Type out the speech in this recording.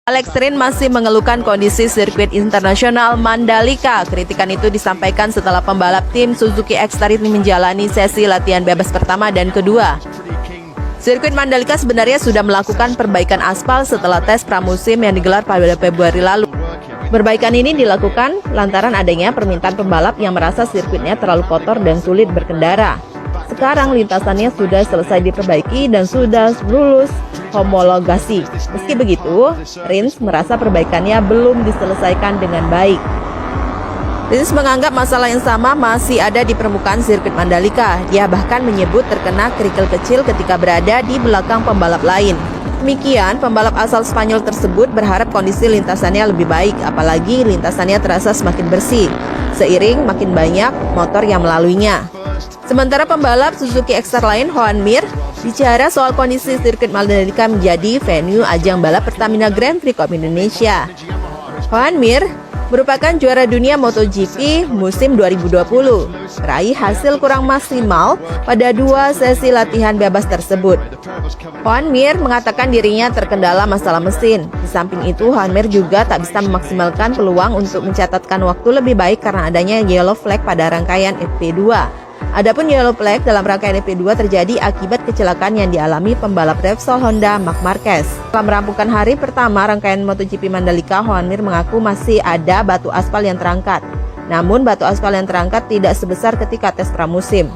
Alex Rins masih mengeluhkan kondisi sirkuit internasional Mandalika. Kritikan itu disampaikan setelah pembalap tim Suzuki X-Star ini menjalani sesi latihan bebas pertama dan kedua. Sirkuit Mandalika sebenarnya sudah melakukan perbaikan aspal setelah tes pramusim yang digelar pada Februari lalu. Perbaikan ini dilakukan lantaran adanya permintaan pembalap yang merasa sirkuitnya terlalu kotor dan sulit berkendara. Sekarang lintasannya sudah selesai diperbaiki dan sudah lulus homologasi. Meski begitu, Rins merasa perbaikannya belum diselesaikan dengan baik. Rins menganggap masalah yang sama masih ada di permukaan sirkuit Mandalika. Dia bahkan menyebut terkena kerikil kecil ketika berada di belakang pembalap lain. Demikian, pembalap asal Spanyol tersebut berharap kondisi lintasannya lebih baik, apalagi lintasannya terasa semakin bersih, seiring makin banyak motor yang melaluinya. Sementara pembalap Suzuki X-Star lain, Joan Mir, bicara soal kondisi sirkuit Mandalika menjadi venue ajang balap Pertamina Grand Prix Cup Indonesia. Joan Mir merupakan juara dunia MotoGP musim 2020, meraih hasil kurang maksimal pada 2 sesi latihan bebas tersebut. Joan Mir mengatakan dirinya terkendala masalah mesin. Di samping itu, Joan Mir juga tak bisa memaksimalkan peluang untuk mencatatkan waktu lebih baik karena adanya yellow flag pada rangkaian FP2. Adapun yellow flag dalam rangkaian FP2 terjadi akibat kecelakaan yang dialami pembalap Repsol Honda Marc Marquez. Setelah merampungkan hari pertama rangkaian MotoGP Mandalika, Joan Mir mengaku masih ada batu aspal yang terangkat. Namun batu aspal yang terangkat tidak sebesar ketika tes pramusim.